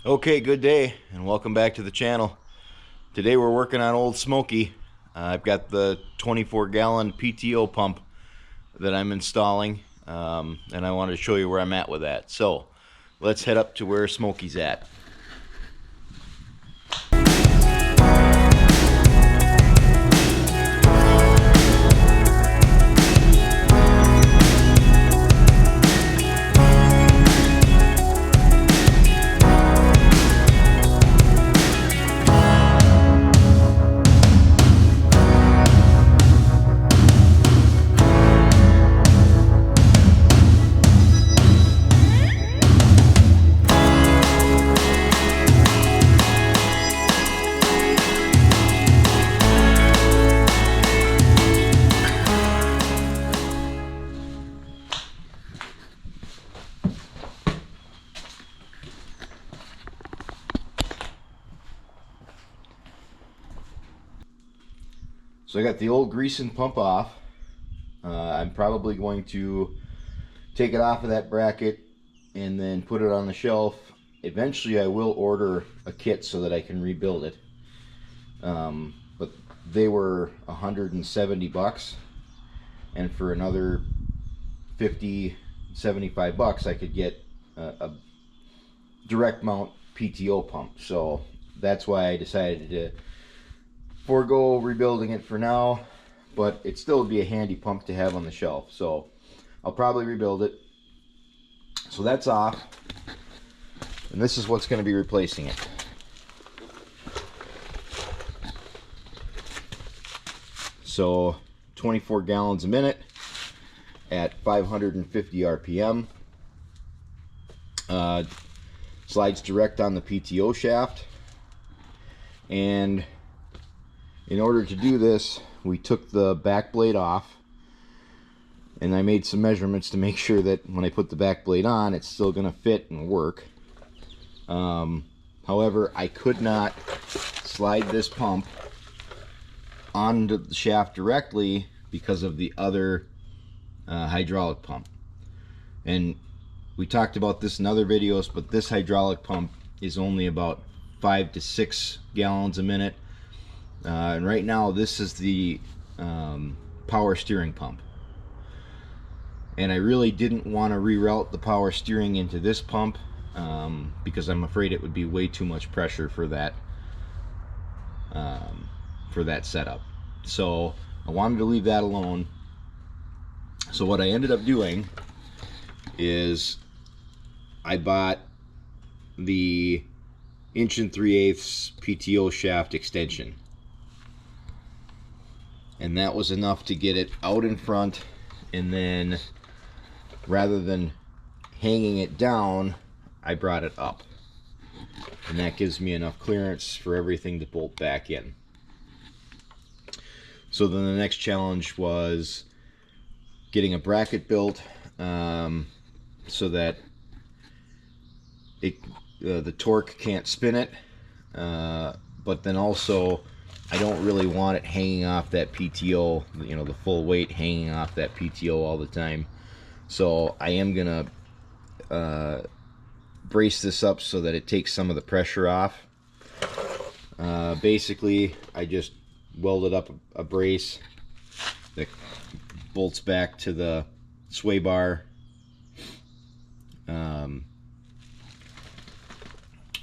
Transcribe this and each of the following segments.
Okay, good day and welcome back to the channel. Today we're working on old Smoky. I've got the 24-gallon PTO pump that I'm installing, and I wanted to show you where I'm at with that. So let's head up to where Smoky's at. So I got the old grease and pump off. I'm probably going to take it off of that bracket and then put it on the shelf. Eventually I will order a kit so that I can rebuild it. But they were 170 bucks, and for another 50, 75 bucks I could get a direct mount PTO pump. So that's why I decided to forego rebuilding it for now, but it still would be a handy pump to have on the shelf. So I'll probably rebuild it. So that's off, and this is what's going to be replacing it. So 24 gallons a minute at 550 RPM. Slides direct on the PTO shaft, and in order to do this, we took the back blade off, and I made some measurements to make sure that when I put the back blade on, it's still going to fit and work. However, I could not slide this pump onto the shaft directly because of the other hydraulic pump. And we talked about this in other videos, but this hydraulic pump is only about 5 to 6 gallons a minute. And right now this is the power steering pump, and I really didn't want to reroute the power steering into this pump because I'm afraid it would be way too much pressure for that setup. So I wanted to leave that alone. So what I ended up doing is I bought the 1 3/8" PTO shaft extension, and that was enough to get it out in front, and then rather than hanging it down, I brought it up, and that gives me enough clearance for everything to bolt back in. So then the next challenge was getting a bracket built so that the torque can't spin it, but then also I don't really want it hanging off that PTO, you know, the full weight hanging off that PTO all the time. So I am gonna brace this up so that it takes some of the pressure off. Basically, I just welded up a brace that bolts back to the sway bar.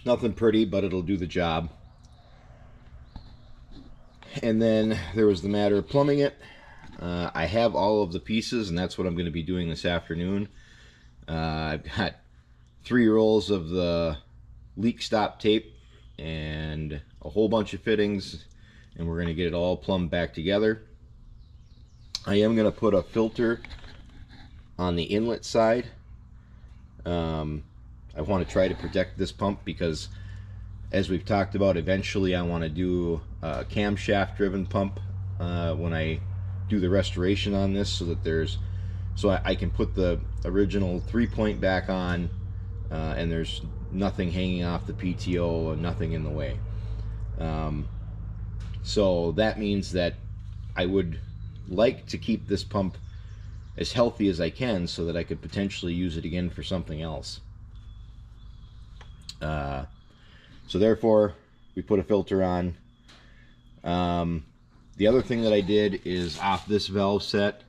Nothing pretty, but it'll do the job. And then there was the matter of plumbing it. I have all of the pieces, and that's what I'm going to be doing this afternoon. I've got 3 rolls of the leak stop tape and a whole bunch of fittings, and we're going to get it all plumbed back together. I am going to put a filter on the inlet side. I want to try to protect this pump because, as we've talked about, eventually I want to do a camshaft driven pump when I do the restoration on this, so that I can put the original 3-point back on, and there's nothing hanging off the PTO and nothing in the way. So that means that I would like to keep this pump as healthy as I can so that I could potentially use it again for something else. So therefore, we put a filter on. The other thing that I did is off this valve set,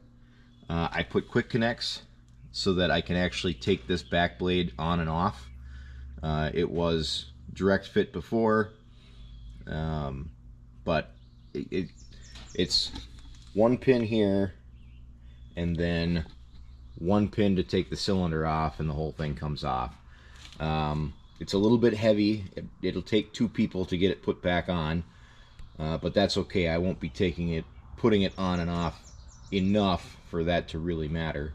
I put quick connects so that I can actually take this back blade on and off. It was direct fit before, but it's one pin here and then one pin to take the cylinder off, and the whole thing comes off. It's a little bit heavy. It'll take two people to get it put back on, but that's okay. I won't be putting it on and off enough for that to really matter.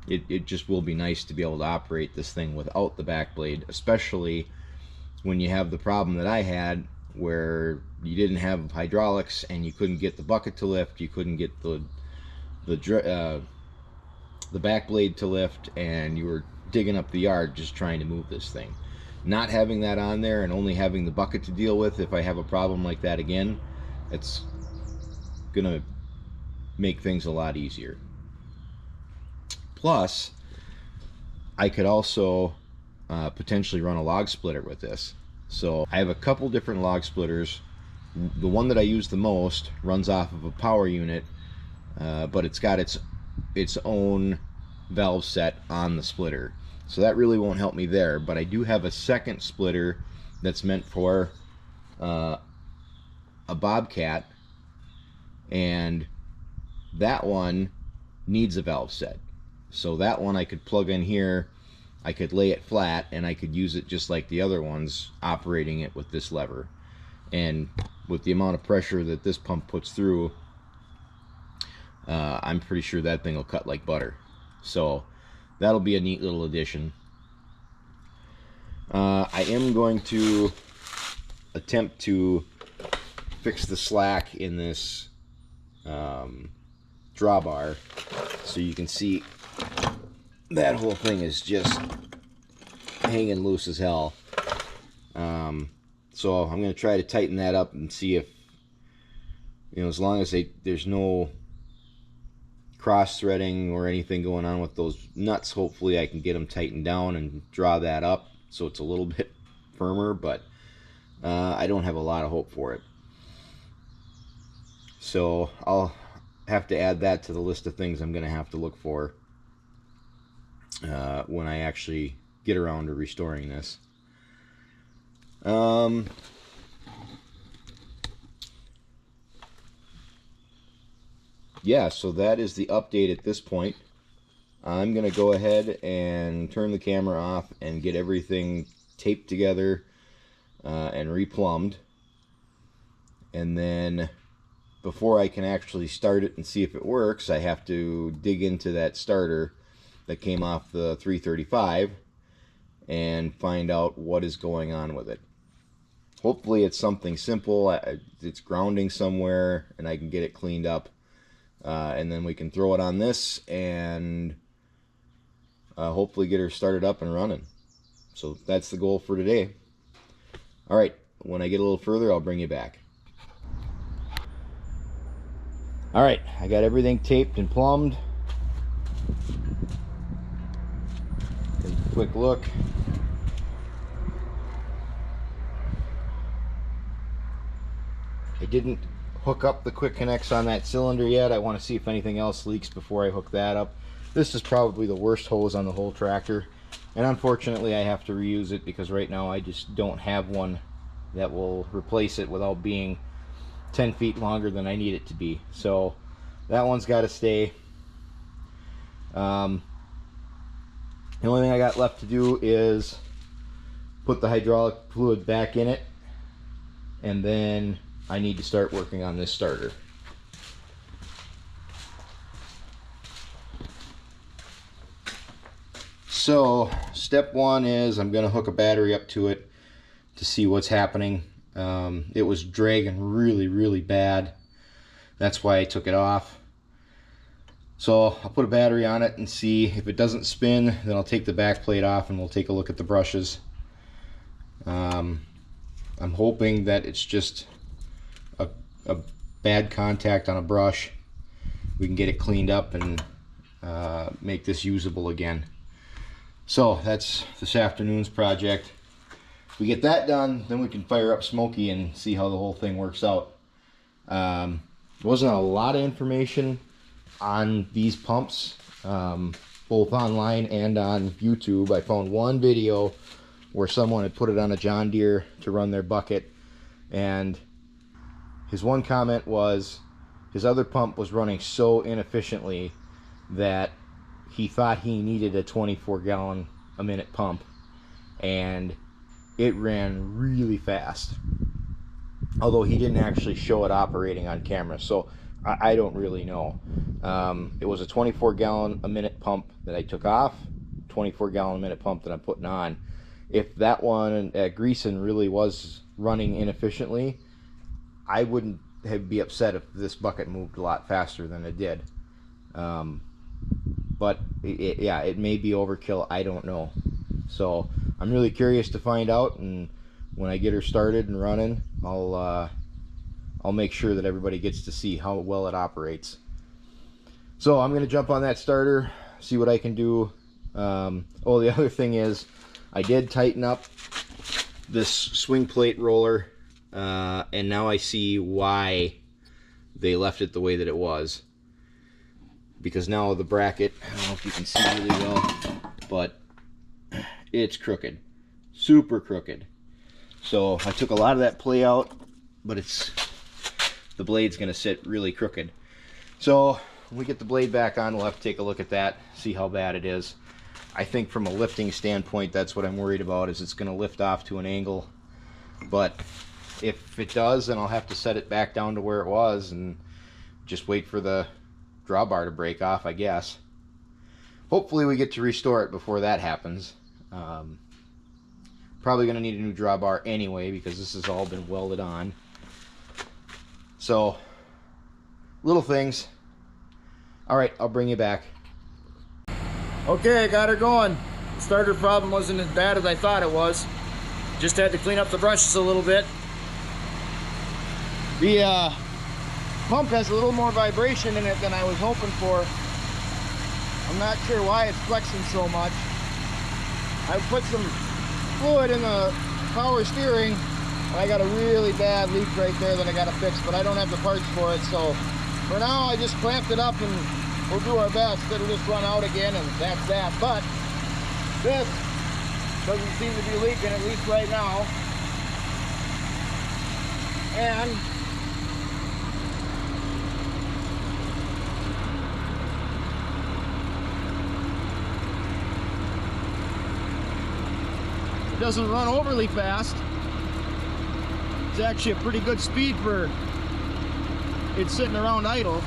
It just will be nice to be able to operate this thing without the back blade, especially when you have the problem that I had where you didn't have hydraulics and you couldn't get the bucket to lift, you couldn't get the back blade to lift, and you were digging up the yard just trying to move this thing. Not having that on there and only having the bucket to deal with if I have a problem like that again, it's gonna make things a lot easier. Plus, I could also potentially run a log splitter with this. So I have a couple different log splitters. The one that I use the most runs off of a power unit, but it's got its own valve set on the splitter. So that really won't help me there, but I do have a second splitter that's meant for a bobcat, and that one needs a valve set. So that one I could plug in here, I could lay it flat, and I could use it just like the other ones, operating it with this lever. And with the amount of pressure that this pump puts through, I'm pretty sure that thing will cut like butter. So that'll be a neat little addition. I am going to attempt to fix the slack in this drawbar, so you can see that whole thing is just hanging loose as hell. So I'm going to try to tighten that up and see if, as long as there's no cross threading or anything going on with those nuts, hopefully I can get them tightened down and draw that up so it's a little bit firmer, but I don't have a lot of hope for it. So I'll have to add that to the list of things I'm going to have to look for when I actually get around to restoring this. Yeah, so that is the update at this point. I'm going to go ahead and turn the camera off and get everything taped together and replumbed. And then before I can actually start it and see if it works, I have to dig into that starter that came off the 335 and find out what is going on with it. Hopefully it's something simple. It's grounding somewhere and I can get it cleaned up. And then we can throw it on this and hopefully get her started up and running. So that's the goal for today. Alright, when I get a little further, I'll bring you back. Alright, I got everything taped and plumbed. Take a quick look. I didn't hook up the quick connects on that cylinder yet. I want to see if anything else leaks before I hook that up. This is probably the worst hose on the whole tractor, and unfortunately I have to reuse it because right now I just don't have one that will replace it without being 10 feet longer than I need it to be. So that one's got to stay. The only thing I got left to do is put the hydraulic fluid back in it, and then I need to start working on this starter. So step one is I'm going to hook a battery up to it to see what's happening. It was dragging really bad. That's why I took it off. So I'll put a battery on it and see if it doesn't spin, then I'll take the back plate off and we'll take a look at the brushes. I'm hoping that it's just a bad contact on a brush. We can get it cleaned up and make this usable again. So that's this afternoon's project. we get that done, then we can fire up Smoky and see how the whole thing works out. There wasn't a lot of information on these pumps, both online and on YouTube. I found one video where someone had put it on a John Deere to run their bucket, and his one comment was his other pump was running so inefficiently that he thought he needed a 24 gallon a minute pump, and it ran really fast, although he didn't actually show it operating on camera, so I don't really know. It was a 24 gallon a minute pump that I took off, 24 gallon a minute pump that I'm putting on. If that one at Greason really was running inefficiently, I wouldn't be upset if this bucket moved a lot faster than it did. But yeah, it may be overkill, I don't know. So I'm really curious to find out, and when I get her started and running, I'll make sure that everybody gets to see how well it operates. So I'm going to jump on that starter, see what I can do. Oh, the other thing is, I did tighten up this swing plate roller, and now I see why they left it the way that it was. Because now the bracket, I don't know if you can see really well, but it's crooked, super crooked. So I took a lot of that play out, but the blade's going to sit really crooked. So when we get the blade back on, we'll have to take a look at that, see how bad it is. I think from a lifting standpoint, that's what I'm worried about, is it's going to lift off to an angle. But if it does, then I'll have to set it back down to where it was and just wait for the drawbar to break off, I guess. Hopefully we get to restore it before that happens. Probably going to need a new drawbar anyway, because this has all been welded on. So, little things. Alright, I'll bring you back. Okay, I got her going. The starter problem wasn't as bad as I thought it was. Just had to clean up the brushes a little bit. The pump has a little more vibration in it than I was hoping for. I'm not sure why it's flexing so much. I put some fluid in the power steering, and I got a really bad leak right there that I got to fix, but I don't have the parts for it, so for now I just clamped it up and we'll do our best. It'll just run out again, and that's that. But this doesn't seem to be leaking, at least right now. And it doesn't run overly fast. It's actually a pretty good speed for it sitting around idle.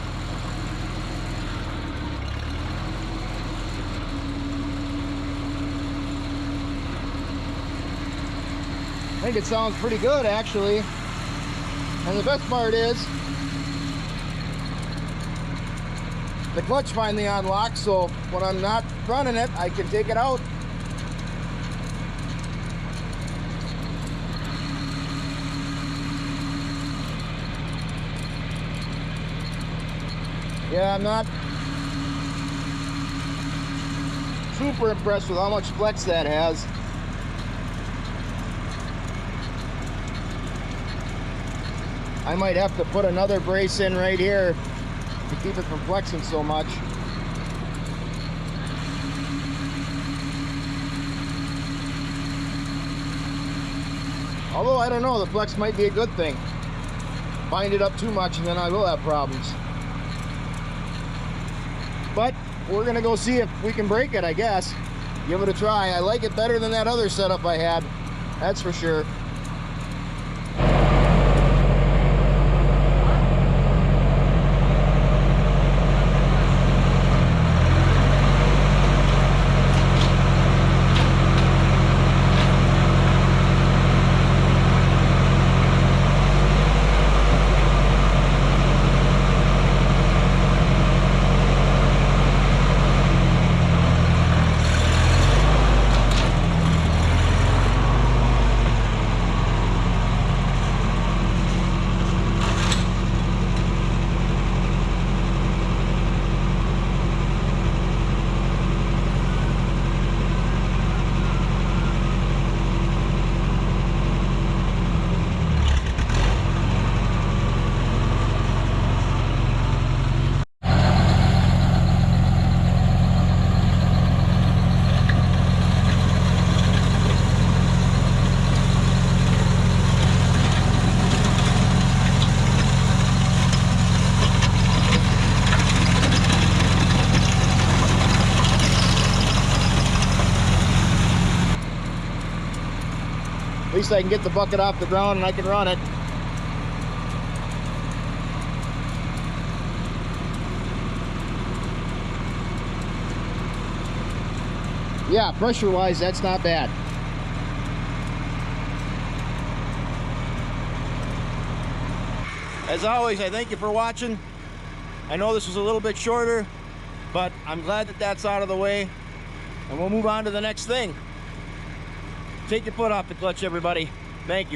I think it sounds pretty good, actually. And the best part is the clutch finally unlocks, so when I'm not running it, I can take it out. Yeah, I'm not super impressed with how much flex that has. I might have to put another brace in right here to keep it from flexing so much. Although, I don't know, the flex might be a good thing. Bind it up too much and then I will have problems. But we're gonna go see if we can break it, I guess. Give it a try. I like it better than that other setup I had, that's for sure. At least I can get the bucket off the ground and I can run it. Yeah, pressure-wise, that's not bad. As always, I thank you for watching. I know this was a little bit shorter, but I'm glad that that's out of the way. And we'll move on to the next thing. Take your foot off the clutch, everybody. Thank you.